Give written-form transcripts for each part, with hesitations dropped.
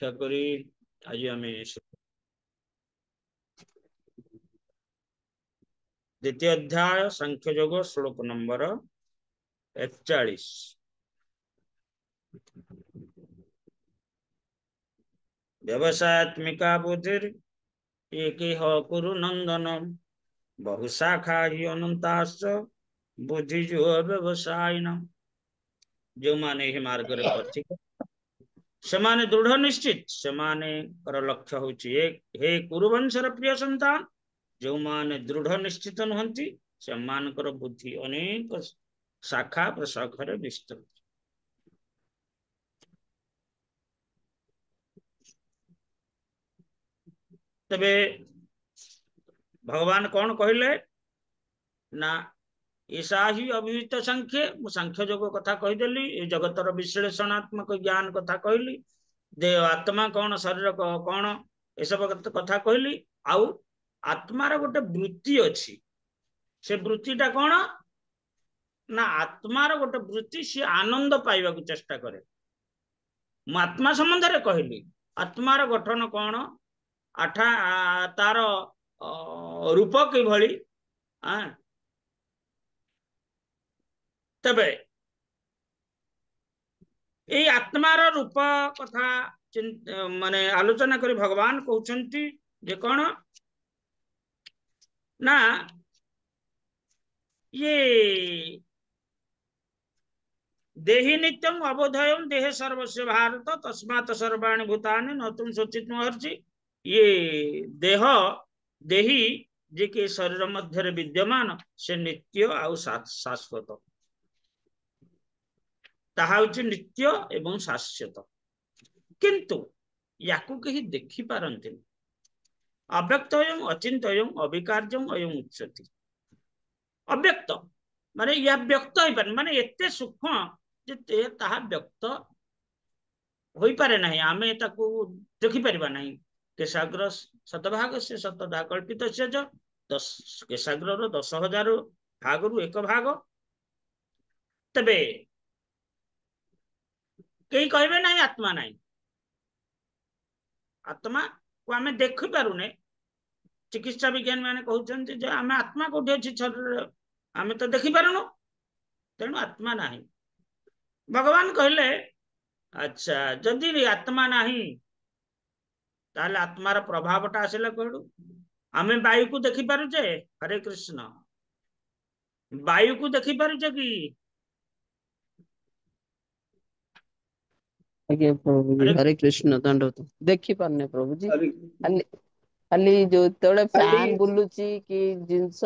व्याख्या करी आज आम द्वितीय अध्याय सांख्य योग श्लोक नंबर 41। व्यवसायत्मिका बुद्धिर एक कुरु नंदन बहुशाखा ही अनंताश्च बुद्धिजो व्यवसायिन। जो माने ही मार्ग रे पथिक सेमाने दृढ़ निश्चित सेमाने कर लक्ष्य होची एक हे कुरुवंशर प्रिय संतान जो माने दृढ़ निश्चित नुहंती सेमानकर बुद्धि अनेक शाखा प्रशाखरे विस्तृत। तबे भगवान कौन कहले ना ईशा ही अभिहित सांख्य मु सांख्य योग कथा कहीदेली ए जगतर विश्लेषणात्मक ज्ञान कथा कहली दे आत्मा कौन शरीर कौन ए सब कथा कहली। आउ आत्मार गोटे वृत्ति अच्छी से वृत्तिटा कौन ना आत्मार गोटे वृत्ति सी आनंद पाइबा को चेष्टा करे। मु आत्मा संबंध रे कहली आत्मार गठन कौन आठा तार रूप कि भली तबे ये आत्मार रूप कथा माने आलोचना करी भगवान कहउछंती जे कौन ना ये देहि नित्यं अबोधयं देहे सर्वस्य भारत तस्मात् सर्वाणि भूतानि न तुम सोचित महर्षि। ये देह देही जे के शरीर मध्य विद्यमान से नित्य आउ शाश्वत ताहा नित्य एवं शाश्वत किंतु याकू कहीं देखि पारंती अव्यक्त अचिंत्यम अविकार्यम अयम उच्यते। अव्यक्त माने या व्यक्त हो पारे माने एते सूक्ष्म जे ताहा व्यक्त होई पारे नहीं आमे ताकू देखि परिबा नहीं। केशाग्र शतभाग से शतधा कल्पित से जो 10 केशाग्र 10,000 भागरु एक भाग तबे कई कहबे नहीं आत्मा नहीं आत्मा को आमे देखि पारुने। चिकित्सा विज्ञान माने कहउछन्ति जे आमे आत्मा कोठी अछि शरीर आमे तो देखि पारुनो तेणु आत्मा नहीं। भगवान कहले अच्छा जदि आत्मा नहीं ताले आत्मार प्रभावटा आसिला कहडू आमे वायु को देखि पारुचे। हरे कृष्ण वायु को देखि पारुचे कि आज्ञा प्रभु जी हरे कृष्ण दंडवत देखि पारने प्रभु जी खाली खाली जो तोड़े फैन बुलुची कि जिंस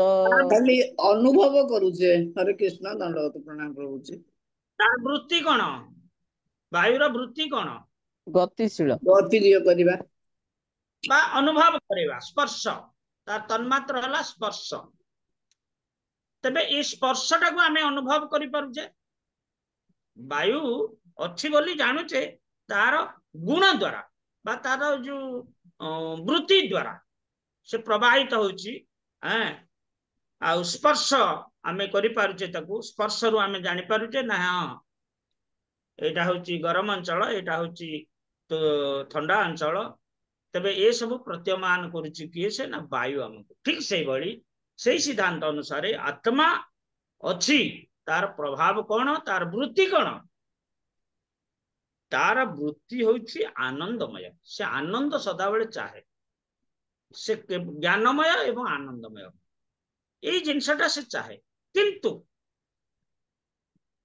खाली अनुभव करूचे। हरे कृष्ण दंडवत प्रणाम प्रभु जी। तार वृत्ति कोन वायुर वृत्ति कोन गतिशील गतिशील करिबा बा अनुभव करिबा स्पर्श तार तन्मात्र हला स्पर्श। तबे ए स्पर्शटा को आमे अनुभव करि पारुचे वायु अच्छी बोली जानुचे तार गुण द्वारा बा तार जो वृत्ति द्वारा से प्रवाहित होची आ स्पर्श आमे करि पारुचे ताकू स्पर्श रु आमे जानि पारुचे ना हाँ एटा होची गरम अंचल एटा होची तो ठंडा अंचल। तबे ए सब प्रत्यमान करुची किए से ना वायु हमको ठीक से बड़ी सही सिद्धांत अनुसार आत्मा अच्छी तार प्रभाव कौन तार वृत्ति कौन तार वृत्ति होची आनंदमय से आनंद सदाबले चाहे से ज्ञानमय एवं आनंदमय ये जिनसटा से चाहे किंतु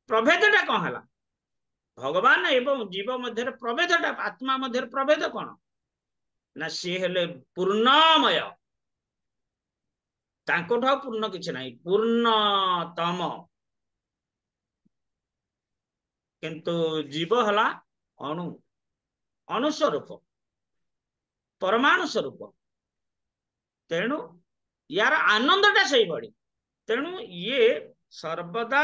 प्रभेदटा कौन है भगवान एवं जीव मध्य प्रभेदटा आत्मा मध्य प्रभेद कौन ना सी हेले पूर्णमय तांकोठा पूर्ण किछि नहीं पूर्णतम किंतु जीव हला अणु अणु स्वरूप परमाणु स्वरूप तेणु यार आनंदटा सही बड़ी तेणु ये सर्वदा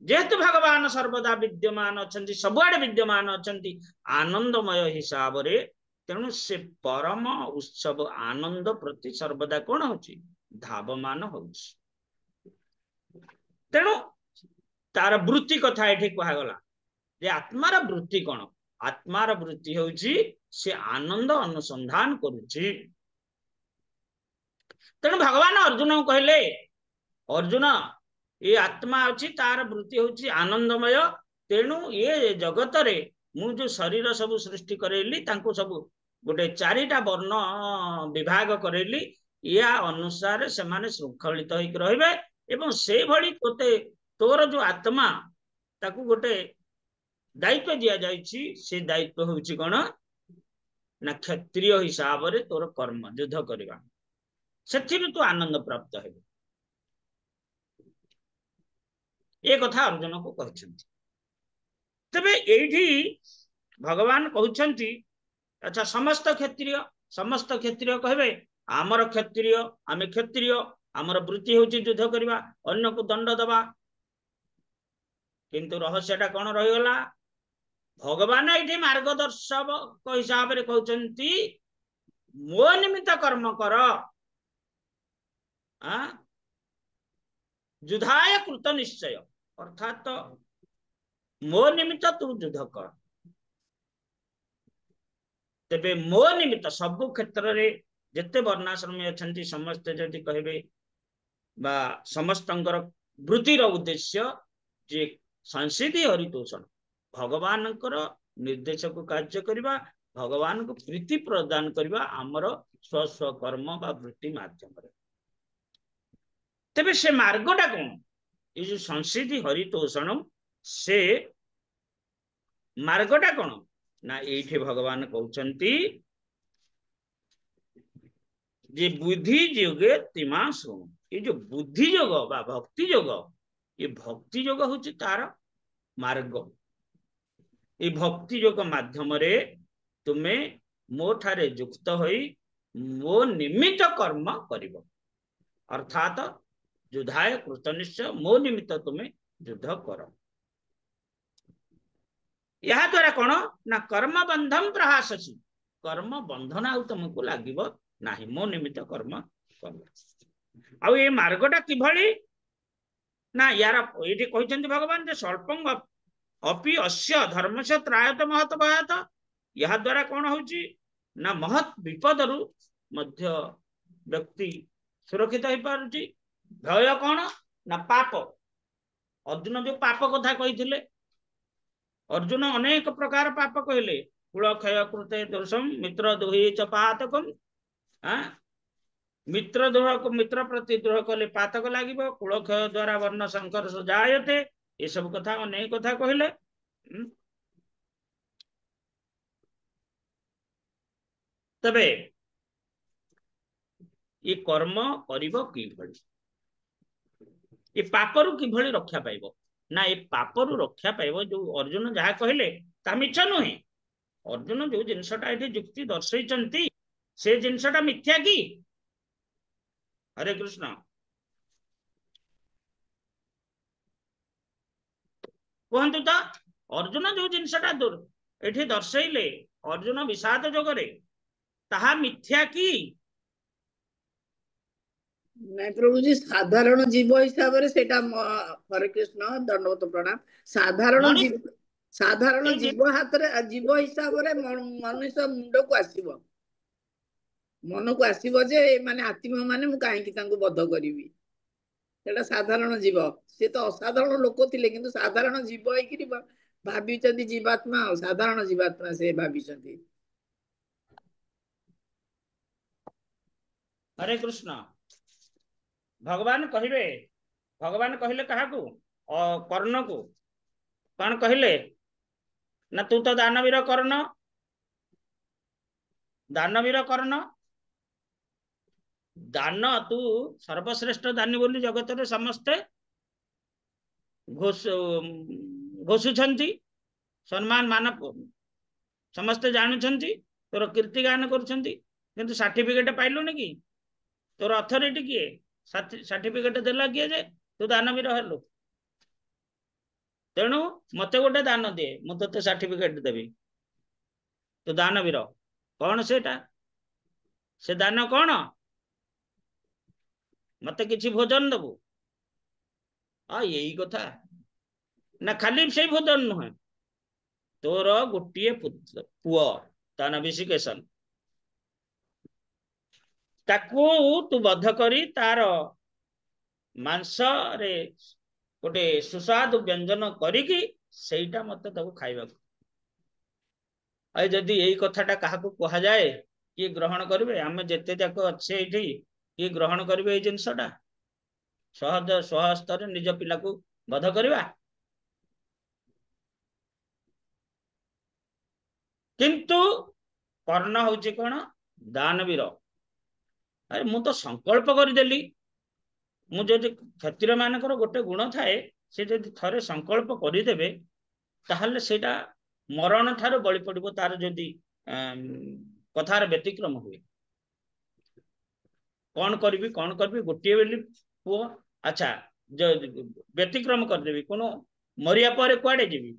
जेहेतु भगवान सर्वदा विद्यमान अछंती सबुआडे विद्यमान अछंती आनंदमय हिसाब रे तेणु से परम उत्सव आनंद प्रति सर्वदा कौन होची धावमान होची। तेणु तार वृत्ति कथा एठी कहगला जे आत्मार वृत्ति कौन आत्मार वृत्ति होची से आनंद अनुसंधान करुछि। तेणु भगवान अर्जुन को कहले, अर्जुन ये आत्मा अच्छी तार वृत्ति होची आनंदमय, तेणु ये जगत रे मु जो शरीर सब सृष्टि करेली तांको सब गोटे चारिटा वर्ण विभाग करेली, या अनुसार से माने श्रृंखलित होइक रहिबे। एवं से भली तोते तोर जो आत्मा ताकू गोटे दायित्व दिया जाइछि, से दायित्व होउछि कोन ना क्षत्रिय हिसाब रे तोर कर्म युद्ध करबा, सेथिरु तू आनंद प्राप्त हेबे। ए कथा अर्जुन को कहछन्ति। तबे एठी भगवान कहउछन्ति, अच्छा समस्त क्षत्रिय कहबे आमर क्षत्रिय, आमे क्षत्रिय, आमर वृत्ति होउछि युद्ध करबा, अन्य को दंड दबा। किंतु रहस्यटा कोन रहिगला, भगवान एठी मार्गदर्शक हिसाब रे कहउछन्ति मो निमित्त कर्म कर, युद्धाय कृत निश्चय, अर्थात मो निमित्त तू युद्ध कर। तेबे मो निमित्त सब क्षेत्र रे जते वर्णाश्रम अछंती समस्त जदि कहबे बा समस्तंकर वृत्तिर उद्देश्य जे संसिद्धि हरितोषण, भगवान निर्देश को कार्य करबा, भगवान को प्रीति प्रदान करबा आमर स्व स्व कर्म बा वृत्ति माध्यम रे। तेबे से मार्गटा कोन, ये जो संसिद्धि हरितोषण से मार्गटा कोन ना, एठी भगवान कहउछन्ति जे बुद्धि योगे तिमा शुणु। ये जो बुद्धि योग बा भक्ति योग, ये भक्ति योग होची तार मार्ग। ये भक्ति योग माध्यम रे तुमे मो ठारे युक्त होई मो निमित्त कर्म करिवो, अर्थात युद्धाय कृतनिश्चय, मो निमित्त तुमे युद्ध कर। यह द्वारा कोन ना कर्म बंधम प्रहाससी, कर्म बंधन आउ तुमको लागिबो नाही, मो निमित्त कर्म कर। आउ ये मार्गटा किभली ना, यार एठी कहिसंती भगवान जे स्वल्पं अपि अस्य धर्मस्य त्रायत महत भयात। यह द्वारा कोन होउची ना महत विपदरु मध्य व्यक्ति सुरक्षित हो पारुची। भय कोन ना पाप, अर्जुन जो पाप कथा कहिथिले, अर्जुन अनेक प्रकार पाप कहले, कुल क्षय कृते दोषम मित्र दुहि च पातकम, मित्र द्रोह को मित्र प्रति द्रोह कले पातक लागिबो, कुल क्षय द्वारा वर्ण संकर्ष जायते, ये सब कथा अनेक कथा कहले। तबे ये कर्म करिबो किभली, ये पापरु किभली रक्षा पाइबो ना, ये पापरु रक्षा पाइबो जो अर्जुन जहा कहले ता मिछ नुहे। अर्जुन जो जिनसटा एठी युक्ति दर्शैचंती से जिनसटा मिथ्या की। हरे कृष्ण। कहतु तो अर्जुन जो जिनसटा एठी दर्शैले अर्जुन विषाद जोगरे ताहा मिथ्या की। नहीं प्रभु जी, साधारण जीव हिसाब रे सेटा हरे कृष्ण दंडवत प्रणाम। साधारण जीव हाथ रे जीव हिसाब रे मनुष्य मुंड को आसीबो, मन को आसीबो जे माने आत्मा माने मु काहे की तांको बद्ध करिवि, सेटा साधारण जीव। से तो असाधारण लोक थिले, किंतु साधारण जीव होई कि भाबिचंती जीवात्मा, साधारण जीवात्मा से भाबिचंती। हरे कृष्ण। भगवान कहबे, भगवान कहले काहाकू, कर्ण को कौन कहले ना, तू तो दानवीर कर्ण, दानवीर कर्ण, दान तू सर्वश्रेष्ठ दानी बोली जगत रे समस्ते घोषुछंती, सम्मान मान समस्ते जानुछंती, तोर कीर्ति गान करुछंती, किंतु सर्टिफिकेट पाइलुनी कि, तोर अथॉरिटी किए, सर्टिफिकेट देला किए जे तू दानवीर हेलु। तेणु मते गोटे दान दे, मु तते सर्टिफिकेट देबी, तू दानवीर। कौन सेटा, से दान कौन, मते किछि भोजन देबू, यही कथा ना। खाली से भोजन नुहे, तोर गोटे पुओ ତା नविशिकेशन ताकू तू बध करी तार मांस रे गोटे सुस्वादु व्यंजन करिकी सेटा मते तब खाइबा जदि यही कथाटा काहाकू कहा जाए कि ग्रहण करिवे आमे जेते जाक अच्छे एठी कि ग्रहण करिवे एई जिंसटा सहज सहस्तर निज पिला को बध करिवा किंतु कर्ण होची कोन दानवीर अरे मु तो संकल्प करदेली मु जदि क्षत्रिय मानकर गोटे गुण थाए से जदि थरे संकल्प करदेबे ताहले सेटा मरण ठारो बळी पड़िबो तार जदि कथार व्यतिक्रम हुए कौन करबी गोटे बेली पुओ अच्छा व्यतिक्रम करदेबी कोनो मरिया पर कुआडे जीवी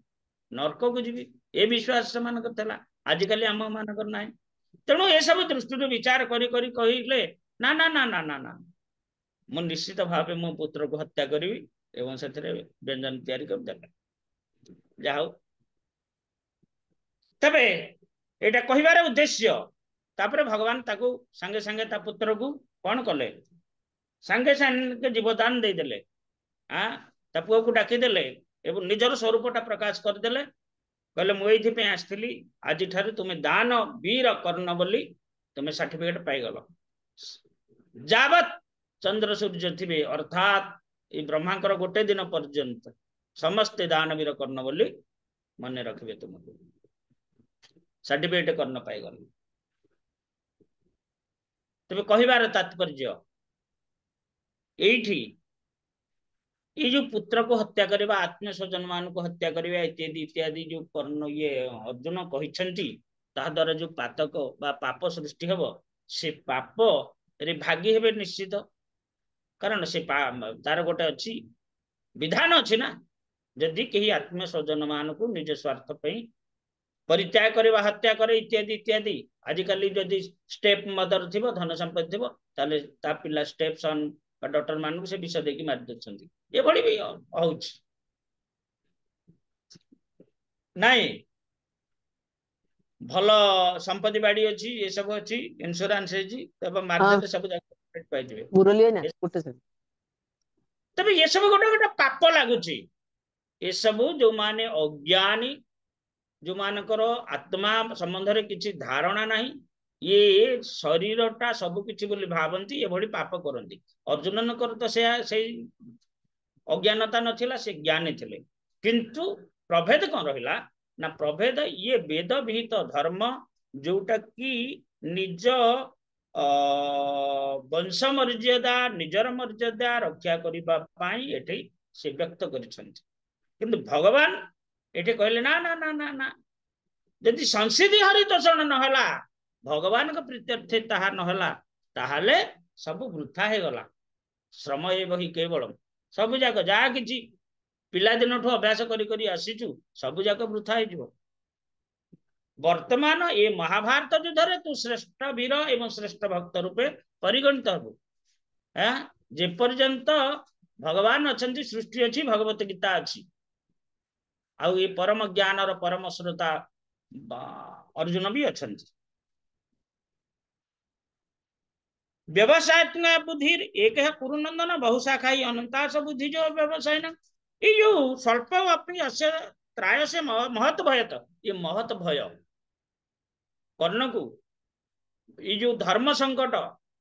नरक को जीवी ए विश्वास से मानकर थला आजिकली आम मानकर नाही तेणु ए सब दृष्टि विचार करी करी कहिले ना ना ना ना ना ना मु निश्चित भाव मो पुत्र को हत्या करी एवं से व्यंजन तैयारी कर देला जा तबे एटा कहिबार उद्देश्य तापर भगवान ताकू संगे संगे ता पुत्र को कौन कले संगे संगे जीवदान दे देले ता पुओ को डाकी देले एवं निजर स्वरूपटा प्रकाश कर देले कहले मु एथि पे आस्थिली आज ठारे तुमे दान वीर कर्ण बोली तुमे सर्टिफिकेट पाई गलो जावत चंद्र सूर्य थिबे अर्थात ए ब्रह्मांकर गोटे दिन पर्यंत समस्त दान वीर कर्ण बोली मने रखबे तुमको सर्टिफिकेट कर्ण पाई गलो तबे कहिबार तात्पर्य एठी ये जो पुत्र को हत्या करवा आत्म स्वजन मान को हत्या करवा इत्यादि इत्यादि जो कर्ण ये अर्जुन कहिसंती ता द्वारा जो पातक बा पाप सृष्टि हबो से पाप रे भागी हेबे निश्चित कारण से तार गोटे अच्छी विधान अच्छी ना जदि कहीं आत्म स्वजन मान को निज स्वार्थ पई परित्याग करवा हत्या करे इत्यादि इत्यादि आजिकल जदि स्टेप मदर थिबो धन संपत्ति थिबो ताले ता पिला स्टेप सन डॉक्टर मान को से विष देकी मार दछंती ये बड़ी भी होउछ नहीं भल संपत्ति बाड़ी अछि ये सब अछि इंश्योरेंस अछि तब मार देले सब जाके पाई दिबे मुरली ना गोटे से तबे ये सब गोटे गोटे पाप लागुची ये सब जो माने अज्ञानी जो मानकर आत्मा संबंध रे किछि धारणा नहीं ये शरीरटा सब किछि बोली भावंती ये भली पाप करंती अर्जुनन कर तो से अज्ञानता नथिला से ज्ञानी थिले किंतु प्रभेद कौन रहिला ना प्रभेद ये वेद विहित धर्म जोटा कि निज वंश मर्यादा निजर मर्यादा रक्षा करिबा पाई एठी से व्यक्त करिसंती किंतु भगवान एठी कहले ना ना ना ना ना यदि संसिद्धि हरितोषण नहला भगवान का प्रीत्यर्थे ताहा नहला ताहाले सब वृथा हे गला श्रम एवं ही केवल सब जाक जा किछि पिला दिन ठो अभ्यास करी करी आसीचु सब जाक वृथा हे जिवो वर्तमान ए महाभारत युद्ध तू श्रेष्ठ वीर एवं श्रेष्ठ भक्त रूपे परिगणित हबु जे पर्यंत भगवान अछंती सृष्टि अछि भगवत गीता अछि आउ ये परम ज्ञान और परम श्रोता अर्जुन भी अछंती व्यवसाय बुद्धि एक है कुरुनंदन बहुशाखा अनंताश बुद्धि जो व्यवसाय न ये जो स्वल्प अपनी अस्य त्राय से महत भयत ये महत भय कर्ण को ये जो धर्म संकट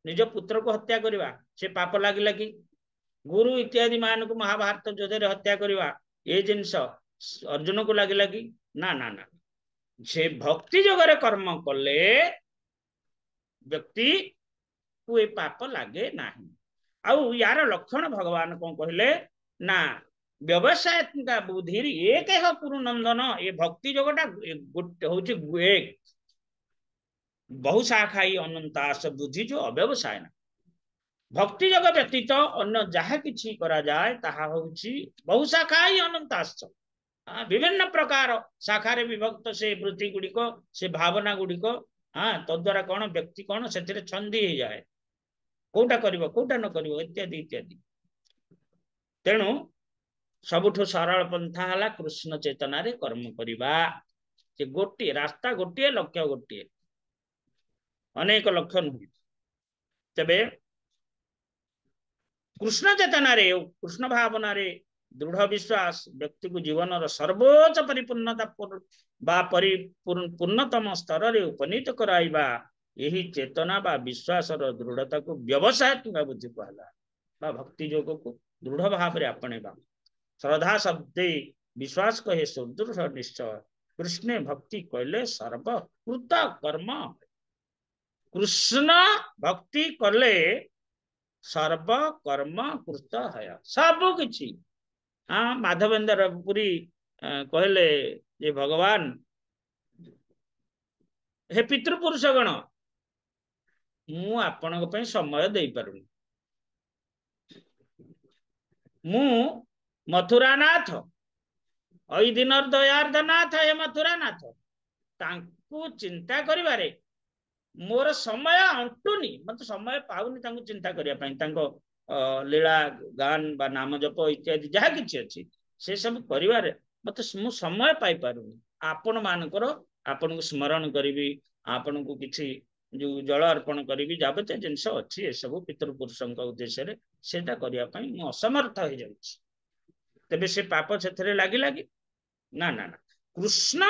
निज पुत्र को हत्या करवा से पाप लगिला कि गुरु इत्यादि मान को महाभारत युद्ध हत्या करवा ये जिनस अर्जुन को लगिला कि ना ना ना से भक्ति जोगरे कर्म कले व्यक्ति को पाप लगे ना आउ यार लक्षण भगवान कौन कहले ना व्यवसाय बुद्धि एक है पुरुनंदन ये भक्ति जोगटा हूँ एक बहुशाखाई अनंताश बुद्धि जो अव्यवसाय ना भक्ति जोग व्यतीत अन्य जहा किछि करा जाए ताहा होछि बहुशाखाई अनंताश विभिन्न प्रकार शाखारे विभक्त से वृत्ति गुड़िक से भावना गुड़िक तद्वारा कौन व्यक्ति कौन से छंदी हो जाए कोटा करिवो कोटा न करिवो इत्यादि इत्यादि तेणु सबुठो सरल पंथा हला कृष्ण चेतना रे कर्म करिबा जे गोटे रास्ता गोटे लक्ष्य गोटे अनेक लक्ष्य नुहे तेबे कृष्ण चेतना रे कृष्ण भावना रे दृढ़ विश्वास व्यक्ति को जीवन सर्वोच्च परिपूर्णता पूर्णतम स्तर रे उपनीत कराइबा यही चेतना बा विश्वास दृढ़ता को व्यवसायिक बुद्धि कहला बा भक्ति योग को दृढ़ भाव रे आपणेबा श्रद्धा शब्द विश्वास कहे सुदृढ़ निश्चय कृष्ण भक्ति कहले सर्वकृत कर्म कृष्ण भक्ति कले सर्व कर्म कृत है सब किछि। हाँ माधवेंद्र पुरी कहले जे भगवान हे पितृपुरुष गण मु आपण समय दे पारुनी मु मथुरानाथ अई दिन दयार्धनाथ हे मथुरानाथ तांकु चिंता करिवारे मोर समय अंटुनी मत समय पाउनी तांकु चिंता करिया पई तांको लीला गान बा नाम जप इत्यादि जहा किछि अछि से सब करिवारे मत मु समय पाई पारुनी आपण मानकर आपण को स्मरण करिवि आपण को किछि जो जल अर्पण करिवि जाबते जिंस अछि ए सब पितृपुरुषंक उद्देश्य रे सेटा करिया पई मु असमर्थ हो जाउछि तबे से पाप छेथरे लागी लागी ना ना ना कृष्ण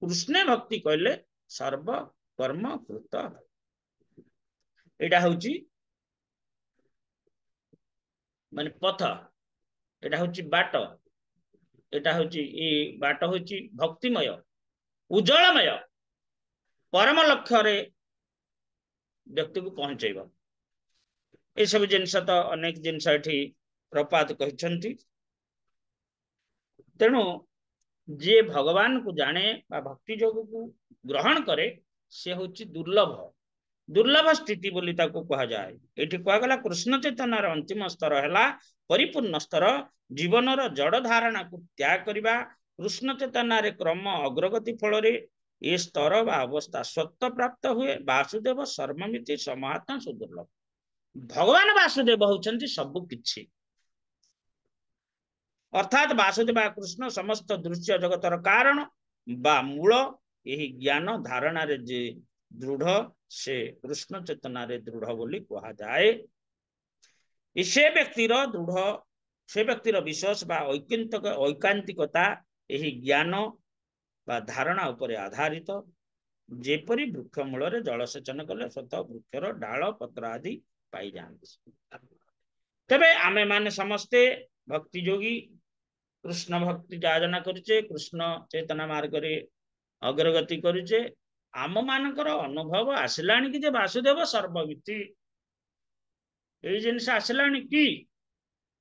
कृष्ण भक्ति कहले सर्व कर्म कृत एटा होची माने पथ एटा होची बाट एटा होची ए बाट होची भक्तिमय उज्जवलमय परम लक्ष्य रे व्यक्ति को पहुंचेबा ए सब जिनस तो अनेक जिनस एठी प्रपात कहछंती तेणु जे भगवान को जाने बा भक्ति योग को ग्रहण करे से होची दुर्लभ दुर्लभ स्थिति बोली ताको कहा जाए एठी कहा गला कृष्ण चेतनार अंतिम स्तर हैला परिपूर्ण स्तर जीवन जड़ धारणा को त्याग करिबा कृष्ण चेतनार क्रम अग्रगति फल रे ए स्तर बा अवस्था सत्य प्राप्त हुए वासुदेव सर्वमिति समात्मा सुदुर्लभ भगवान वासुदेव होचंती सब किछि अर्थात वासुदेव कृष्ण समस्त दृश्य जगतर कारण बा मूल यही ज्ञान धारणा रे जे दृढ़ से कृष्ण चेतना रे दृढ़ बोली कहा जाए से व्यक्तिर दृढ़ से व्यक्तिर विश्वास बा ऐकांतिकता यही ज्ञान बा धारणा उपरे आधारित जेपरी वृक्ष मूल रे जलसेचन कले स्वतः वृक्षर डाल पत्र आदि पाई जाते तबे आमे माने समस्ते भक्ति योगी कृष्ण भक्ति जाजना करुचे कृष्ण चेतना मार्ग रे अग्रगति करुचे आम मानकर अनुभव आसिलानी कि जे वासुदेव सर्वमिति एई जिनस आसिलानी कि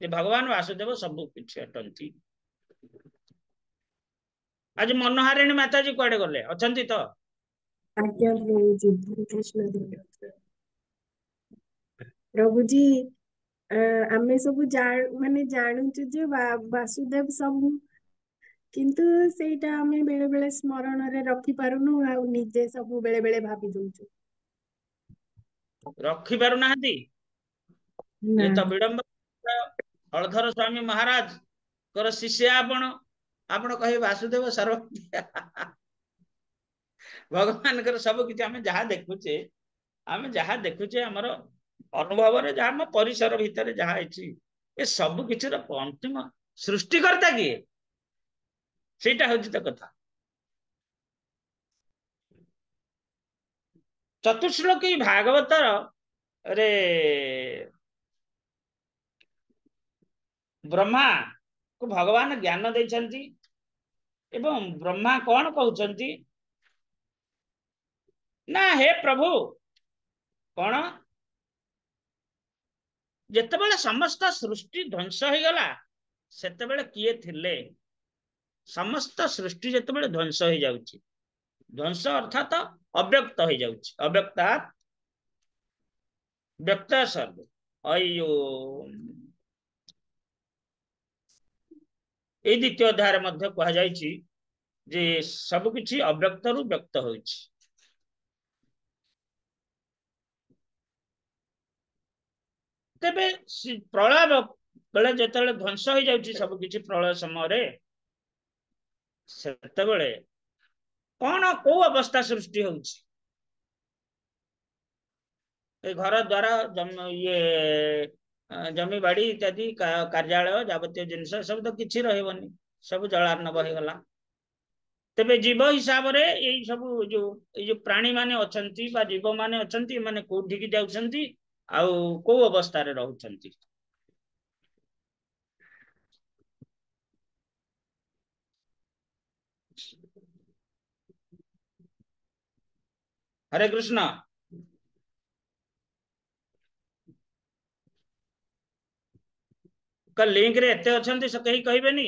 जे भगवान वासुदेव सब किछि अटंती आज मनोहारिणी माता जी कुआडे गले अछंती तो आज्ञा प्रभुजी कृष्ण प्रभुजी आमे सब माने जानूचे जे वासुदेव सब किंतु सेटा आमे बेले बेले स्मरण रे रखी पारुनु आ निजे सब बेले बेले भाबी दउछु रखी पारु नाहंती ये तो विडंब हलधर स्वामी महाराज कर शिष्य आपण आपण कहे वासुदेव सर्व भगवान कर सब किछि आमे जहा देखुचे हमर अनुभव रे जहा हम परिसर भीतर जहा अछि ए सब किछि र अंतिम सृष्टिकर्ता किए सेटा होछि त कथा चतुश्लोकी भागवतर रे ब्रह्मा को भगवान ज्ञान देछंती एवं ब्रह्मा कौन कहउछंती ना हे प्रभु कौन जेतेबेले समस्त सृष्टि ध्वंस हो गला सेतेबेले किए थिले समस्त सृष्टि जेतेबेले ध्वंस हो जाउची ध्वंस अर्थात अव्यक्त हो जाउची अव्यक्तात् व्यक्त सर्व अयो ए द्वितीय अध्याय मध्य कहा जायछि जे सब किछि अव्यक्त रु व्यक्त होइछि तेबे प्रलय बेले जेतेबेले ध्वंस हो जाउछि सब किछि प्रलय समय रे सेतेबेले कौन को अवस्था सृष्टि होउछि ए घर द्वारा ये जमी बाड़ी इत्यादि कार्यालय जावतीय जिनस सब तो किछि रहबनी सब जलार्णव हो गला तेबे जीव हिसाब रे एई सब जो प्राणी माने अछंती बा जीव माने अछंती माने कोठी की जाउछंती आउ को अवस्था रे रहउछंती हरे कृष्ण का लिंक रे एते अछंती से कही कहबेनी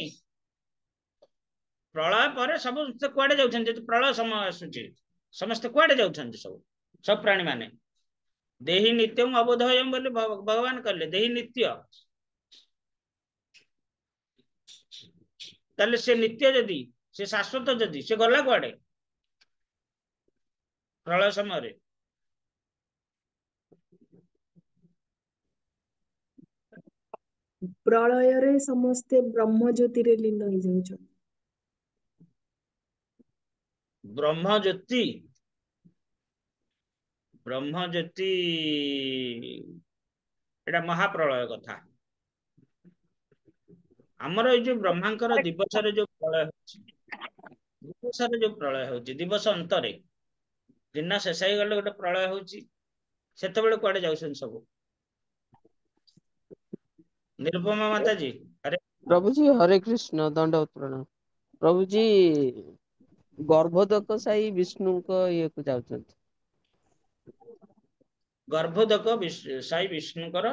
प्रलय पर सब कुआडे जाउछंती प्रलय समय आसुची समस्त कुआडे जाउछंती सब प्राणी माने देहि नित्यम अबोधयम बोले भगवान कहले देहि नित्य ताले से नित्य जदि से शाश्वत जदि से गला कुआडे प्रलय समय रे प्रलय रे समस्ते ब्रह्म ज्योति रे लीन हो जाउछन ब्रह्म ज्योति एटा महाप्रलय कथा हमर ए जो ब्रह्मांकर दिवस रे जो प्रलय होछि दिवस रे जो प्रलय होछि दिवस अंतरे दिन शेष हो गले गोटे प्रलय होछि सेते बेले कुआडे जाउछन सब निरुपमा माता जी अरे प्रभु जी हरे कृष्ण दंडवत प्रणाम प्रभु जी गर्भोदक साई विष्णु को ये को जाउछंती गर्भोदक साई विष्णुकर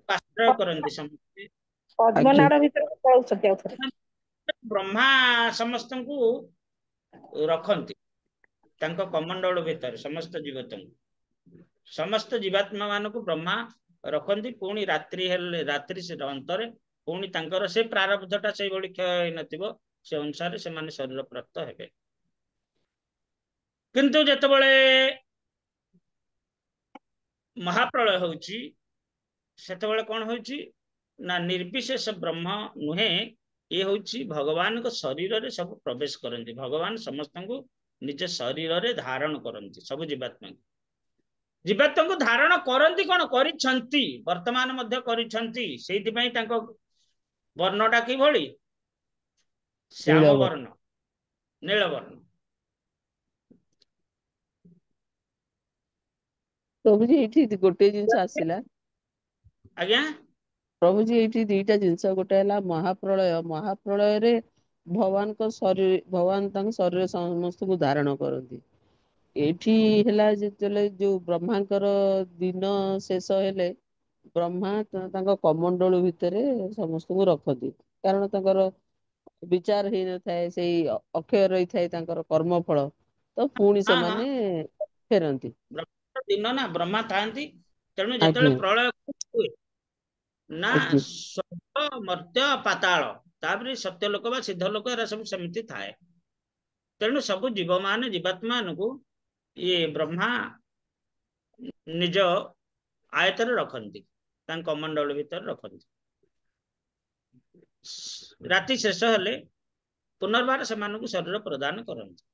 आश्रय करंती समस्ते आज्ञा पद्मनाड़ भीतर पळौछंती आउथरे ब्रह्मा समस्त को रखंती तांको कमंडल भीतर समस्त जीवतंग समस्त जीवात्मा मान को ब्रह्मा रखंती पुणी रात्रि हेले रात्रि से अंतरे पुणी तांकर से प्रारब्धटा से बड़ी क्षय नथिबो से अनुसार से माने शरीर प्राप्त हेबे किंतु जेतबळे महाप्रलय होउची सेतबळे कोन होउची ना निर्विशेष ब्रह्म नुहे ये होउची भगवान को शरीर रे सब प्रवेश करंती भगवान समस्त को निज शरीर रे धारण करंती सब जीवात्मा को धारण करंती कोन करिछंती वर्तमान मध्य करिछंती सेति पई तांको वर्णटा कि भଳି श्याम वर्ण नील वर्ण प्रभु जी एठी गोटे जिंस आसिला आज्ञा प्रभु जी एठी दीटा जिंस गोटे हला महाप्रलय रे भगवान को शरीर भगवान तांको शरीर समस्त को धारण करंती एठी हला जेतले जो ब्रह्मांकर दिन शेष हेले ब्रह्मा तांको कमंडल भितरे समस्त को रखती कारण तांकर विचार ही न थाए सेई अक्षय रही थाए तांकर कर्म फल तो पुणी से हाँ हाँ माने फेरंती ब्रह्मा दिन ना ब्रह्मा थांती तेणु जेतले आज्ञा प्रलय हुए ना आज्ञा स्वर्ग मर्त्य पाताल तापरे सत्य लोक बा सिद्ध लोक एरा सब समिति थाए तेणु सब जीव मान जीवात्मा को ये ब्रह्मा निज आयतर रखंती तांक कमंडल भीतर रखंती राति शेष हेले पुनर्बार से शरीर प्रदान करंती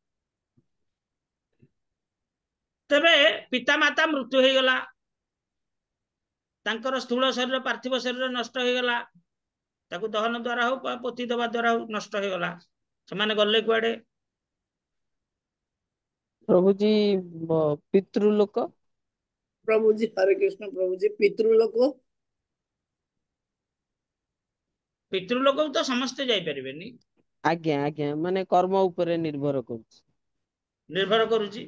तबे पिता माता मृत्यु हो गला तांकर स्थूल शरीर पार्थिव शरीर नष्ट हो गला ताकू दहन द्वारा हो पोती दबा द्वारा हो नष्ट हो गला से गले कुआडे प्रभु जी पितृलोक प्रभु जी हरे कृष्ण प्रभु जी पितृलोक पितृलोक तो समस्ते जाई परिबेनी आज्ञा आज्ञा माने कर्म ऊपर निर्भर करूची निर्भर करूची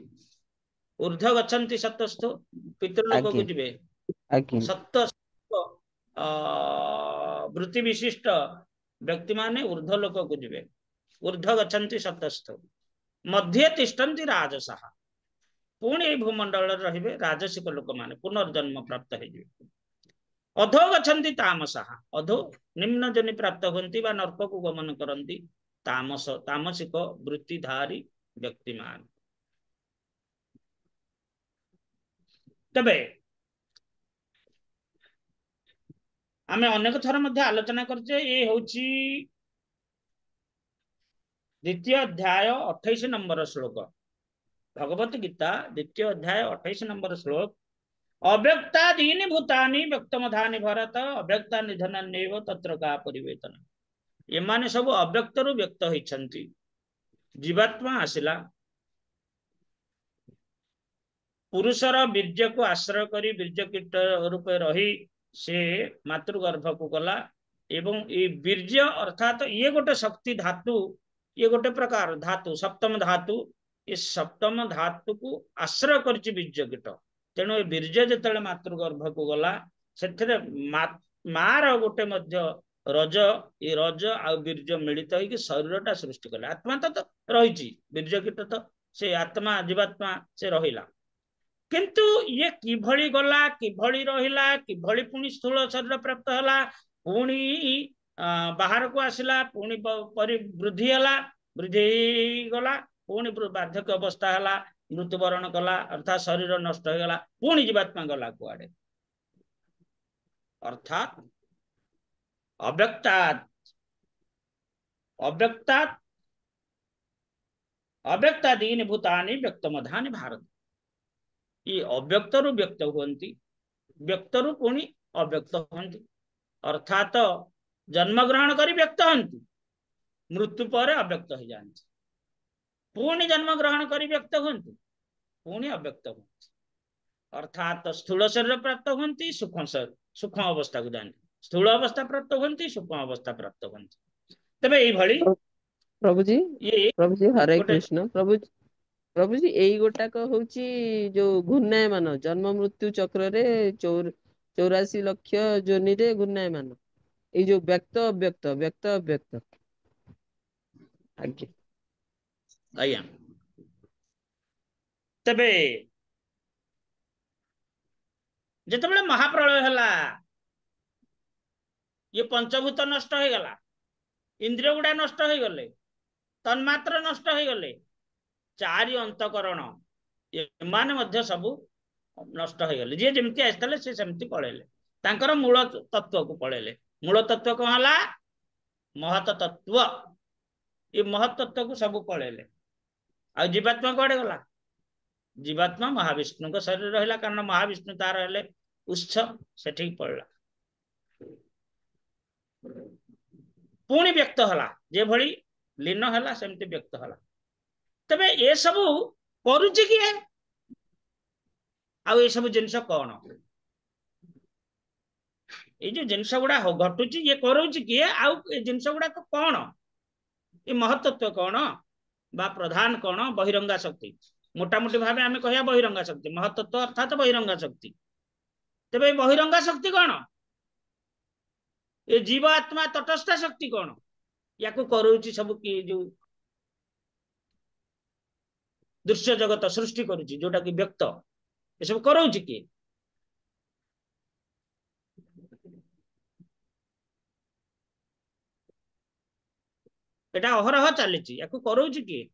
ऊर्ध्व गच्छन्ति सत्तस्थो पितृलोक को आज्ञा जिबे आज्ञा सत्य वृत्ति विशिष्ट व्यक्ति माने ऊर्ध्व लोक को जिबे ऊर्ध्व गच्छन्ति सत्तस्थो मध्य तिष्ठन्ति राजसः पुणी भूमंडल रहिबे राजसिक लोक माने पुनर्जन्म प्राप्त हेजिबे अधो गच्छन्ति तामसः अधो निम्न जनि प्राप्त होन्ति बा नरक को गमन करन्ति तामस तामसिक वृत्तिधारी व्यक्तिमान तबे आमे अनेक थर मध्य आलोचना करछे ये होची द्वितीय अध्याय 28 नंबर श्लोक, भगवत गीता द्वितीय अध्याय 28 नंबर श्लोक। अव्यक्तादीनि भूतानि व्यक्तमधानि भरत अव्यक्ता निधनन्येव तत्र का परिवेतन। एमाने सब अव्यक्त रु व्यक्त होइछन्ति। जीवात्मा आसिला पुरुषर वीर्य को आश्रय करी वीर्य कीट रूपे रही से मातृगर्भ को गला एवं ये वीर्य अर्थात ये गोटे शक्ति धातु, ये गोटे प्रकार धातु सप्तम धातु, ये सप्तम धातु को आश्रय करछि वीर्य कीट। तेणु ये वीर्य जेतेବେଳେ मातृगर्भ को गला सेथिरे मार गोटे मध्य रज, ये रज आ वीर्य मिलित होइकि शरीरटा सृष्टि कले। आत्मा तो रहिछि, वीर्य कीट तो से आत्मा जीवात्मा से रहिला, किंतु ये किभଳି गला किभଳି रहिला किभଳି पुणी स्थूल शरीर प्राप्त हला पुणी बाहर को आसिला पुणी वृद्धि हला वृद्धि गला पुणी बार्धक्य अवस्था हला मृत्युवरण कला अर्थात शरीर नष्ट हो गला पुणी जीवात्मा गला कुआडे। अर्थात अव्यक्तात् अव्यक्तात् अव्यक्तादीनि भूतानि व्यक्तमधानि भारत। ये अव्यक्त रु व्यक्त हुंती, व्यक्त रु पुणी अव्यक्त हुंती। अर्थात जन्म ग्रहण करी व्यक्त हंती, मृत्यु पर अव्यक्त हो जाती, पुणी जन्म ग्रहण करी व्यक्त हुंती, पुणी अव्यक्त हुंती। अर्थात स्थूल शरीर प्राप्त हुंती, सूक्ष्म अवस्था को जाती, स्थूल अवस्था प्राप्त हुंती, सूक्ष्म अवस्था प्राप्त हुंती। तबे एई भली प्रभुजी ये प्रभुजी हरे गोटे कृष्ण। प्रभुजी एई गोटाक होची जो घूर्णायमान जन्म मृत्यु चक्र रे 84 लक्ष जोनि रे घूर्णायमान ए जो व्यक्त अव्यक्त व्यक्त अव्यक्त आज्ञा आज्ञा। तबे जेतेबेले महाप्रलय हला ये पंचभूत नष्ट हो गला, इंद्रिय गुड़ा नष्ट हो गले, तन्मात्र नष्ट हो गले, चारि अंतकरण एमाने मध्य सबु नष्ट हो गले। जे जेमती आइतले से सेमती पळेले, तांकर मूल तत्व को पळेले। मूल तत्व को हला महत तत्व, ये महत तत्व को सबु पळेले। आ जीवात्मा कोडे गला, जीवात्मा महाविष्णु को शरीर रहला, कारण महाविष्णु तार हेले उच्च से ठीक पड़ला। पुणी व्यक्त हला, जे भली लीन हला सेमती व्यक्त हला। तबे ए सबु करूची किए, आ ए सबु जिंस कौन, ये जो जिनस गुड़ा घटुची ये करूची किए, आ जिनस गुड़ा कौन, ये महत्त्व कौन बा प्रधान कौन, बहिरंगा शक्ति। मोटामोटी भाव आम कह बहिरंगा शक्ति, महत्त्व अर्थात बहिरंगा शक्ति। तेरे बहिरंगा शक्ति कौन, ये जीव आत्मा तटस्थ शक्ति कौन, या करूची सब कि जो दृश्य जगत सृष्टि करुची जोटा कि व्यक्त, ये सब करूची किए। एटा अहरह चली, या करूची किए।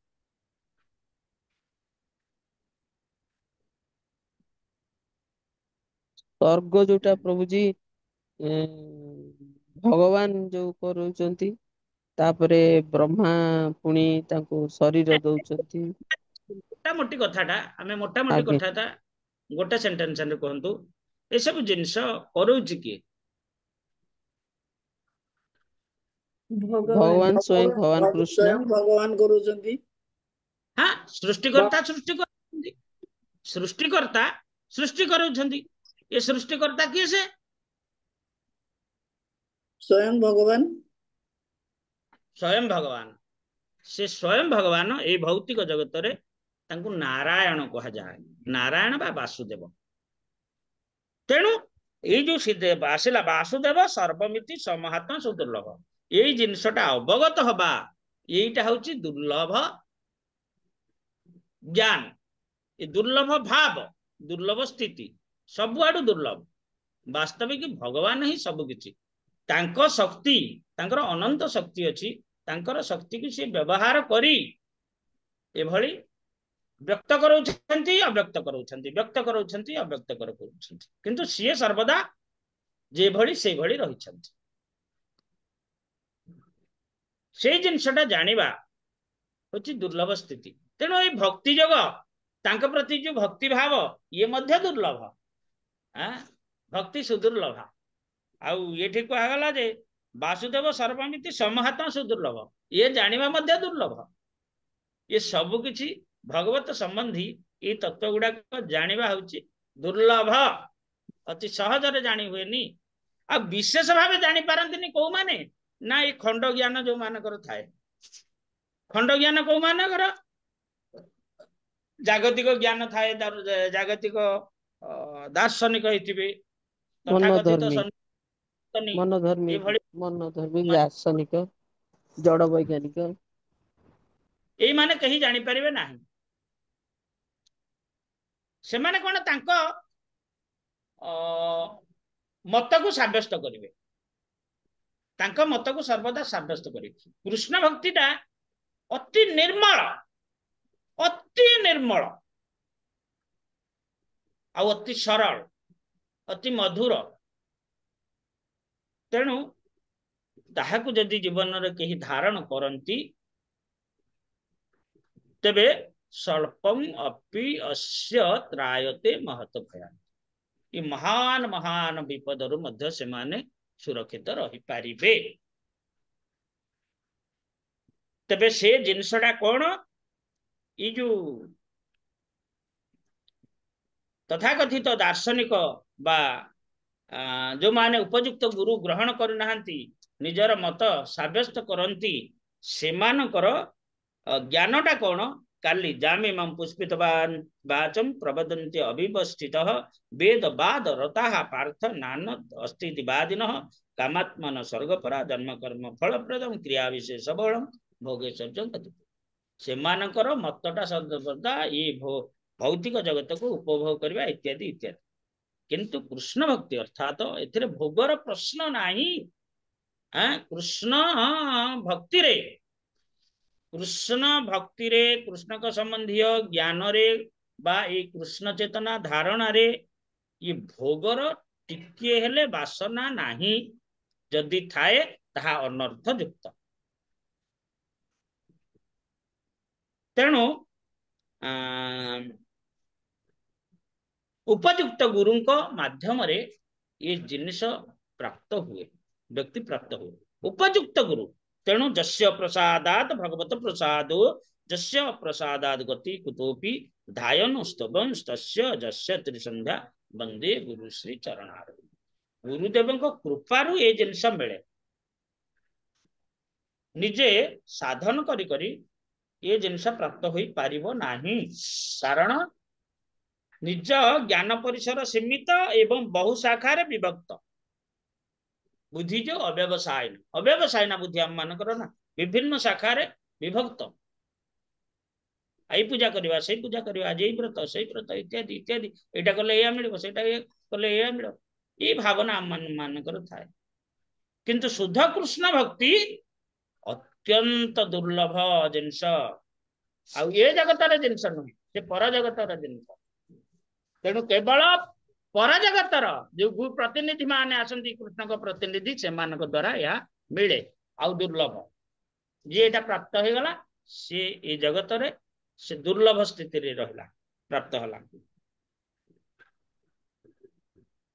स्वर्ग जोटा प्रभुजी भगवान जो करूचंती, तापरे ब्रह्मा पुणी तांको शरीर दउचंती। मोटामोटी कथाटा आमे मोटामोटी आगे कथाटा गोटे सेंटेंस रे कहंतु, ए सब जिंस करूची किए। भगवान भगवान स्वयं भगवान कृष्ण। स्वयं भगवान करूचंती। हाँ, सृष्टिकर्ता सृष्टि कर, सृष्टिकर्ता सृष्टि करूछंती। ये सृष्टिकर्ता किए से स्वयं भगवान, स्वयं भगवान। से स्वयं भगवान ए भौतिक जगत रे तांको नारायण कहा जाए, नारायण बा वासुदेव। तेणु ये जो सिद्धे आसिला वासुदेव सर्वमिति समहात्मा सुदुर्लभ, ये जिनसटा अवगत हबा यहीटा हूँ दुर्लभ ज्ञान, ये दुर्लभ भाव, दुर्लभ स्थिति, सबुआडू दुर्लभ। वास्तविक भगवान ही सब किछि, तांको शक्ति, तांकर अनंत शक्ति अछि, तांकर शक्ति को से व्यवहार करी एभली व्यक्त करूछंती अव्यक्त करूछंती, व्यक्त करूछंती अव्यक्त करूछंती, किंतु सी सर्वदा जे भली से भली रहिछंती। से जिनसटा जानिबा हूँ दुर्लभ स्थिति। तेणु ये भक्ति जोग तांक प्रति जो भक्ति भाव ये मध्य दुर्लभ। भक्ति सुदुर्लभ। आउ ये कहगला जे वासुदेव सर्वमिति समहात्मा सुदुर्लभ ये जानिबा मध्य दुर्लभ। ये सब किछि भगवत संबंधी ये तत्व गुड़ाक जानिबा होछि दुर्लभ। अति सहजरे जानी हुएनी। आ विशेष भाव जानी पारंतिनी को माने ना ये खंड ज्ञान जो मानकर थाए। खंड ज्ञान को मानकर जागतिक ज्ञान थाए जागतिक दार्शनिक होइतिबे तथाकथित सनातनी मनधर्मी ये मनधर्मी दार्शनिक जड़ वैज्ञानिक यही माने कहीं जानी परिबे नाही। से माने कोन तांको मत को साब्यस्त करिवे। तांको मत को सर्वदा साब्यस्त करिवे। कृष्ण भक्तिटा अति निर्मल आ अति सरल अति मधुर। तेणु ताहाकु जदि जीवन रे केही धारण करंती तेबे स्वल्पम अपि अस्य त्रायते महत भयान। ये महान महान विपदरु मध्य से माने सुरक्षित रही पारिबे। तबे से जिनसडा कोन ई जो तथाकथित दार्शनिक बा जो माने उपयुक्त गुरु ग्रहण करनाहांती निजर मत साब्यस्त करंती सेमानकर ज्ञानटा कोन काली जामे मम पुष्पित वाचम प्रवदन्ति अविवस्थितः वेद बाद रताः पार्थ नान अस्तिति वादिनः कामात्मन स्वर्गपरा जन्म कर्म फलप्रदम क्रिया विशेष बलम भोगेश्वर्यं गति। सेमानकर मतटा सदा ये भौतिक जगत को उपभोग करबा इत्यादि इत्यादि। किंतु कृष्ण भक्ति अर्थात एथिरे भोगर प्रश्न नाही। कृष्ण भक्ति रे कृष्ण का संबंधी ज्ञान रे बा ये कृष्ण चेतना धारणा रे ये भोगर टिके हेले वासना नाही। जदि थाए ताहा अनर्थ युक्त। तेणु उपयुक्त गुरु माध्यम रे ये जिनिस प्राप्त हुए व्यक्ति प्राप्त हुए उपयुक्त गुरु। तेणु जस्य प्रसादात भगवत प्रसादो जस्य प्रसादात गति कुतोपि धायन स्तवं तस्य जस्य त्रिसंध्या वंदे गुरु श्री चरणार। गुरुदेव कृपारु ये जिनिस मिले। निजे साधन करी करी ये जिनिस प्राप्त होई पारिबो नाही। कारण निज ज्ञान परिसर सीमित एवं बहु शाखारे विभक्त बुद्धि जो अव्यवसायन बुद्धि आम मानकर ना विभिन्न शाखारे विभक्त। आई पूजा करवा से पूजा करवा आज व्रत से व्रत इत्यादि इत्यादि एटा कले या मिलबो सेटा कले या मिलबो ये भावना आम मानकर थाए। किंतु शुद्ध कृष्ण भक्ति अत्यंत दुर्लभ जिनस। आ ये जगतर जिनस नुहे से पर जगतर जिनस। तेणु केवल पर जगतर जो प्रतिनिधि माने आसंती कृष्ण को प्रतिनिधि से मान द्वारा यह मिले। आउ दुर्लभ जी एटा प्राप्त हो गला से ये जगत रे से दुर्लभ स्थिति रे रहला प्राप्त होला।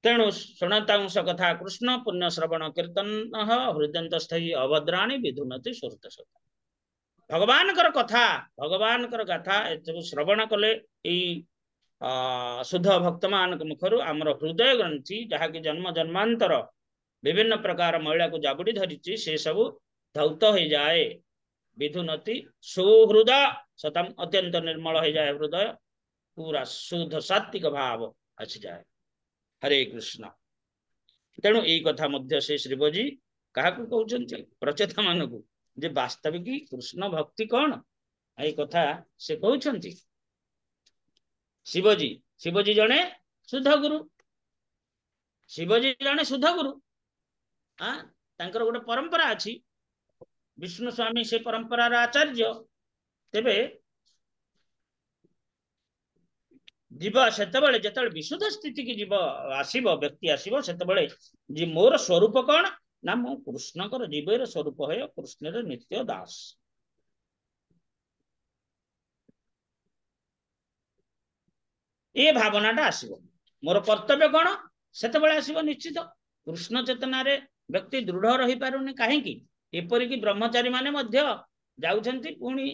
तेणु शुणतांश कथा कृष्ण पुण्य श्रवण कीर्तन हृदयंतस्थी अभद्राणी विधुनति सुरत सता। भगवान कर कथा भगवान कर गाथा ए श्रवण कले शुद्ध भक्त मान मुखर आमर हृदय ग्रंथि जहाँ की जन्म जन्मांतर विभिन्न प्रकार महिला को जाबुड़ी धरी से सब धौत हो जाए। विधुनति सुहृद सतम अत्यंत निर्मल हो जाए हृदय पूरा शुद्ध सात्विक भाव आसी जाए। हरे कृष्ण। तेणु यही कथा मध्य से श्रीबजी क्या कहते प्रचेता मान को जे वास्तविक कृष्ण भक्ति कौन यही कथा से कहते। शिवजी जने शुद्ध गुरु शिवजी जने शुद्ध गुरु। तांकर गोटे परंपरा अच्छी विष्णु स्वामी से परंपरार आचार्य। तेबे जीव सेतबेले जेतबेले विशुद्ध स्थिति की जीव आसीबो व्यक्ति आसीबो सेतबेले जी मोर स्वरूप कौन ना मो कृष्णकर जीवर स्वरूप है कृष्णर नित्य दास। ए भावनाटा आसीबो मोर कर्तव्य कौन सेतबेले आसीबो निश्चित कृष्ण चेतनारे व्यक्ति दृढ़ रही पारुनी काहेकि एपरिक ब्रह्मचारी माने मध्य जाउछंती पुणी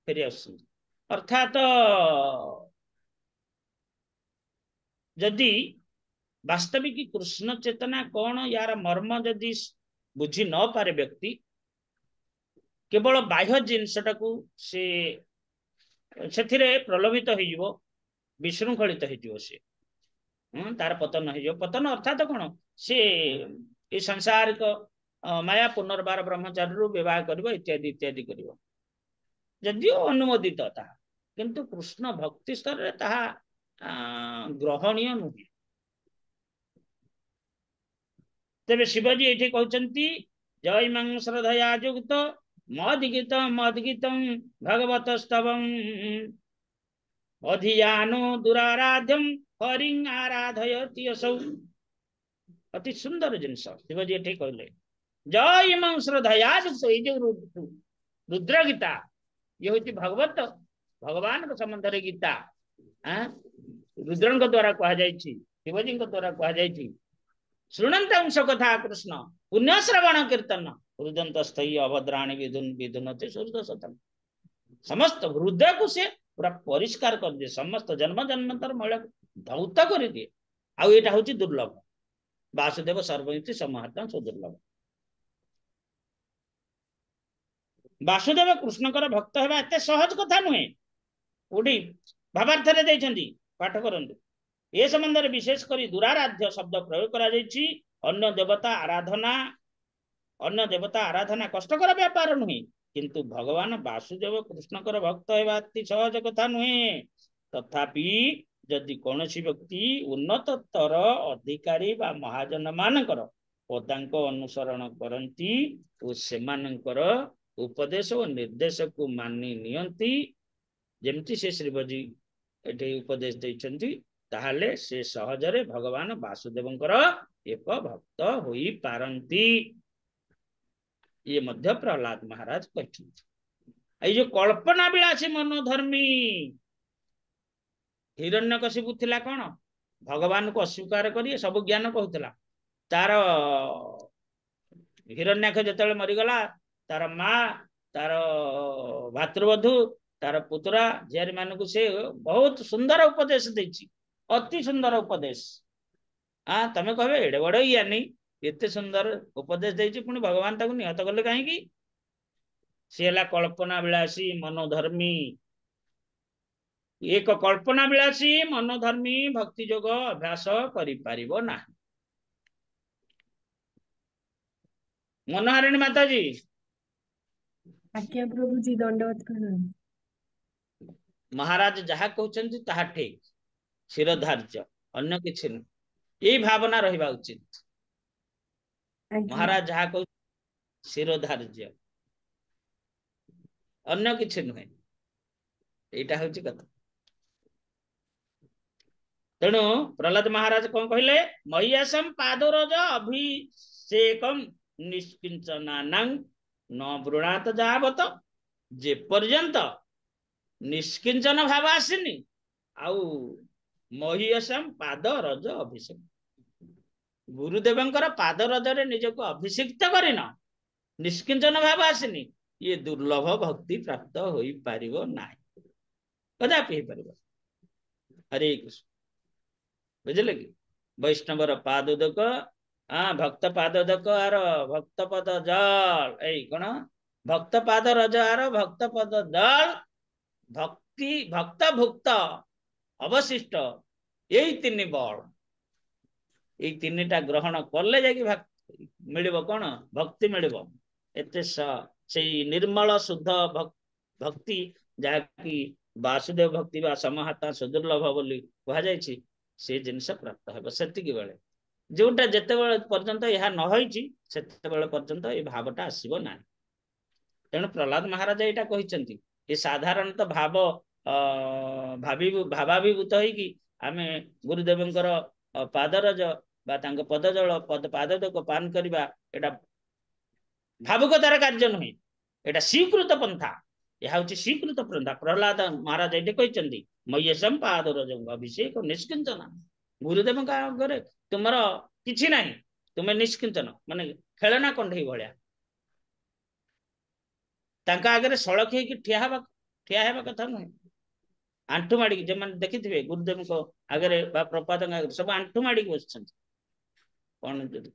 फेरी आसुछंती अर्थात जदि वास्तविक कृष्ण चेतना कौन यार मर्म जदि बुझी न पारे व्यक्ति केवल बाह्य जिनसटाकू से प्रलोभित हो विशृंखलित हो सी तार पतन हो पतन अर्थात कौन से ये सांसारिक माया पुनर्बार ब्रह्मचारी विवाह कर इत्यादि इत्यादि कर जदिओ अनुमोदित ताहा किंतु कृष्ण भक्ति स्तर रे ताहा ग्रहणीय नुहे तेरे शिवजी ये कहते जय मंग श्रद्धया युक्त मदगीतम भगवत स्तवम अधियानो दुराराध्यम हरिं आराधयति असौ अति सुंदर जिनस शिवजी ये कहले जय मंग श्रद्धया युक्त ये जो रुद्र गीता ये हूँ भगवत भगवान के संबंध रे गीता रुद्र द्वारा कह शिवजी द्वारा कह शुणंत अंश कथा कृष्ण पुण्य श्रवण कीर्तन रुदंत स्थयी अभद्राणी विधुन विधुनते सूर्य सतम समस्त हृदय को से पूरा परिष्कार कर दिए समस्त जन्म जन्मांतर महिला धौत कर दिए आउ एटा हूँ दुर्लभ वासुदेव सर्वमिति समाहर्तन सुदुर्लभ वासुदेव कृष्णकर भक्त हेबा एते सहज कथा नुहे उडी भावार्थ रे दैछंती पाठ करंतु ए संबंध में विशेष कर दुराराध्य शब्द प्रयोग करा जायछि अन्य देवता आराधना कष्टकर व्यापार नुहे किंतु भगवान वासुदेव कृष्णकर भक्त हेबा अति सहज कथा नुहे तथापि जदि कौनसी व्यक्ति उन्नततर अधिकारी बा महाजन मानकर पदांक अनुसरण करती और सेमानकर उपदेश और निर्देश को मानि नियंती जेमती से श्रीबजी एठी उपदेश दैछंती ताहले से सहजरे भगवान वासुदेवंकर एक भक्त होई पारंती ये मध्य प्रहलाद महाराज कहते जो कल्पना विलासी मनोधर्मी हिरण्यकशिपु थिला कौन भगवान को अस्वीकार करिए सब ज्ञान कहूला तार हिरण्याक्ष जेतले मरीगला तार माँ तार भातृवधू तार पुतरा झियारी मान को से बहुत सुंदर उपदेश देछि अति सुंदर उपदेश तमे कहे एडे बड़ ज्ञानी एते सुंदर उपदेश देछि पुणी भगवान ताकू निहत कले कहीं सी है कल्पना विलासी मनोधर्मी एक कल्पना विलासी मनोधर्मी भक्ति जोग अभ्यास करिपारिबो नाही मनोहारिणी माता जी आज्ञा प्रभु जी दंडवत प्रणाम महाराज जहा कहउछंती ताहा ठीक शिरोधार्य अन्य किछि न यही भावना रहिबा उचित महाराज जहा कहउ शिरोधार्य अन्य किछि नुहे एटा होची कथा तेणु प्रहलाद महाराज कौन कहले मह्यसम पादरज अभिषेकम निष्किंचनानां न वृणात जावत जे पर्यंत निष्किंचन भाव आसिनी आउ मह्यसम पाद रज अभिषेक गुरुदेवंकर पाद रजरे निजको अभिषिक्त करिन निष्किंचन भाव आसिनी ये दुर्लभ भक्ति प्राप्त होई पारिबो नाही कदापि होई पारिबो हरे कृष्ण बुझले कि वैष्णवर पादोदक भक्त पादोदक आर भक्त पद जल एई कोन भक्त पाद रज आर भक्त पद जल भक्ति भक्त भुक्त अवशिष्ट यही तीन बल ये तीनटा ग्रहण कले जाकि मिलिबो कोन भक्ति मिलिबो एते से निर्मल शुद्ध भक्ति जाकि वासुदेव भक्ति बा समाहता सुदुर्लभ बोली कहा जायछि से जिनस प्राप्त हेबो सेतिकी बेले जोटा जेते बेले पर्यंत यह न होईछि सेते बेले पर्यंत ए भावटा आसीबो नाही तेणु प्रहलाद महाराज एटा कहिसंती ये साधारणतः भाव भावाभिभूत होइकी आमे गुरुदेवंकर पादरज बा तांग पदजल पद पादक पान करबा एटा भावुकतार कार्य नुहे एटा स्वीकृत पंथा ଏହା ହଉଛି ସ୍ୱୀକୃତ ପ୍ରଥା। ପ୍ରହ୍ଲାଦ ମହାରାଜ ଏଠି କହିଛନ୍ତି ମୟ୍ୟସମ ପାଦରଜଙ୍ଗ ଅଭିଷେକ ନିଷ୍କିଞ୍ଚନ। ଗୁରୁଦେବଙ୍କ ଆଗରେ ତୁମର କିଛି ନାହିଁ, ତୁମେ ନିଷ୍କିଞ୍ଚନ, ମାନେ ଖେଳନା କଣ୍ଢେଇ ଭଳିଆ। ତାଙ୍କ ଆଗରେ ସଳଖ ହେଇକି ଠିଆ ହେବା କଥା ନୁହେଁ। ଆଣ୍ଠୁ ମାଡିକି, ଯେମାନେ ଦେଖିଥିବେ ଗୁରୁଦେବଙ୍କ ଆଗରେ ବା ପ୍ରପାତଙ୍କ ଆଗରେ ସବୁ ଆଣ୍ଠୁ ମାଡିକି ବସିଛନ୍ତି। କଣ ଯଦି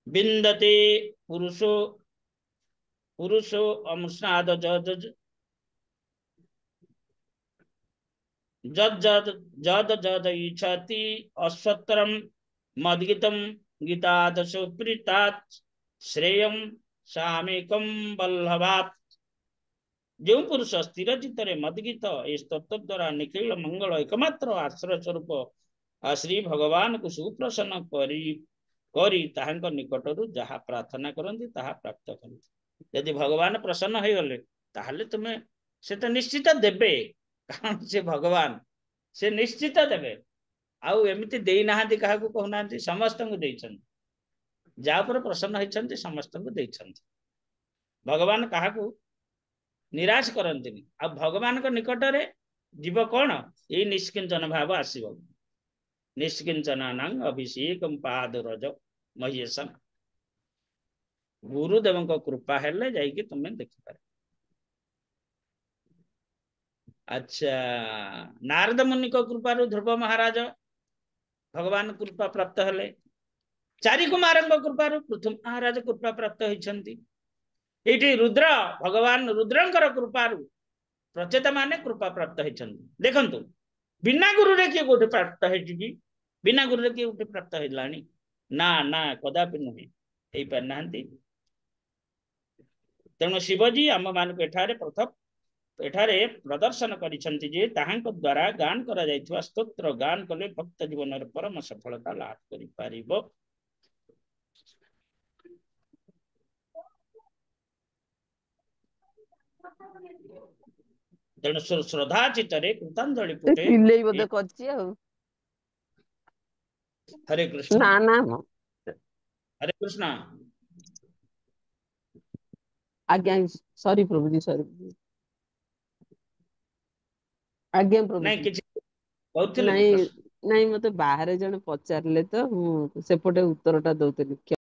ବିନ୍ଦତେ ପୁରୁଷो ଅମୃଷ୍ଣାଦ ଯଦ ଇଚ୍ଛତି ଅଶ୍ୱତରମ୍ ମଦ୍ଗୀତମ୍ ଗୀତାଦଶो ପ୍ରୀତାତ୍ ଶ୍ରେୟମ୍ ସାମିକମ୍ ବଲ୍ଲଭାତ୍। ଯେଉଁ ପୁରୁଷ ସ୍ଥିର ଚିତ୍ତରେ ମଦ୍ଗୀତ ଏ ସ୍ତୋତ୍ର ଦ୍ୱାରା ନିଖିଳ ମଙ୍ଗଳ ଏକମାତ୍ର ଆଶ୍ରୟ ସ୍ୱରୂପ ଶ୍ରୀ ଭଗବାନଙ୍କୁ ସୁପ୍ରସନ୍ନ କରି ତାହାଙ୍କ ନିକଟରୁ ଯାହା ପ୍ରାର୍ଥନା କରନ୍ତି ତାହା ପ୍ରାପ୍ତ କରନ୍ତି। ଯଦି ଭଗବାନ ପ୍ରସନ୍ନ ହେଇଗଲେ ତାହେଲେ ତୁମେ ସେ ତ ନିଶ୍ଚିତ ଦେବେ, କାରଣ ସେ ଭଗବାନ, ସେ ନିଶ୍ଚିତ ଦେବେ। ଆଉ ଏମିତି ଦେଇନାହାନ୍ତି କାହାକୁ କହୁନାହାନ୍ତି, ସମସ୍ତଙ୍କୁ ଦେଇଛନ୍ତି। ଯାହା ଉପରେ ପ୍ରସନ୍ନ ହେଇଛନ୍ତି ସମସ୍ତଙ୍କୁ ଦେଇଛନ୍ତି। ଭଗବାନ କାହାକୁ ନିରାଶ କରନ୍ତିନି। ଆଉ ଭଗବାନଙ୍କ ନିକଟରେ ଯିବ କଣ? ଏଇ ନିଷ୍କିଞ୍ଚନ ଭାବ ଆସିବ। ନିଷ୍କିଞ୍ଚନାନାଂ ଅଭିଷେକଂ ପାଦରଜ ମହ୍ୟସଂ। ଗୁରୁଦେବଙ୍କ କୃପା ହେଲେ ଯାଇକି ତୁମେ ଦେଖିପାର। ଆଚ୍ଛା, ନାରଦ ମୁନିଙ୍କ କୃପାରୁ ଧ୍ରୁବ ମହାରାଜ ଭଗବାନ କୃପା ପ୍ରାପ୍ତ ହେଲେ। ଚାରି କୁମାରଙ୍କ କୃପାରୁ ପୃଥୁ ମହାରାଜ କୃପା ପ୍ରାପ୍ତ ହେଇଛନ୍ତି। ଏଇଠି ରୁଦ୍ର, ଭଗବାନ ରୁଦ୍ରଙ୍କର କୃପାରୁ ପ୍ରଚେତ ମାନେ କୃପା ପ୍ରାପ୍ତ ହେଇଛନ୍ତି। ଦେଖନ୍ତୁ, ବିନା ଗୁରୁରେ କିଏ କୋଉଠି ପ୍ରାପ୍ତ ହେଇଛି କି? ବିନା ଗୁରୁରେ କିଏ କୋଉଠି ପ୍ରାପ୍ତ ହେଇଲାଣି? ନା ନା, କଦାପି ନୁହେଁ, ହେଇପାରିନାହାନ୍ତି। ତେଣୁ ଶିବଜୀ ଆମ ମାନଙ୍କୁ ଏଠାରେ ପ୍ରଦର୍ଶନ କରିଛନ୍ତି ଯେ ତାହାଙ୍କ ଦ୍ୱାରା ଗାନ କରାଯାଇଥିବା ସ୍ତୋତ୍ର ଗାନ କଲେ ଭକ୍ତ ଜୀବନରେ ପରମ ସଫଳତା ଲାଭ କରିପାରିବ। ତେଣୁ ଶ୍ରଦ୍ଧା ଚିତ୍ତରେ କୃତାଞ୍ଜଳି ପୁଟେ ପିଲେଇ ବୋଧେ କରିଛି ଆଉ। ହରେ କୃଷ୍ଣ। ନା ନା, ହରେ କୃଷ୍ଣ। ଆଜ୍ଞା, ସରି ପ୍ରଭୁଜୀ, ସରି। ଆଜ୍ଞା ନାଇଁ ପ୍ରଭୁଜୀ। କିଛି କହୁଥିଲେ କି? ନାଇଁ ନାଇଁ, ମତେ ବାହାରେ ଜଣେ ପଚାରିଲେ ତ ମୁଁ ସେପଟେ ଉତ୍ତର ଟା ଦଉଥିଲି।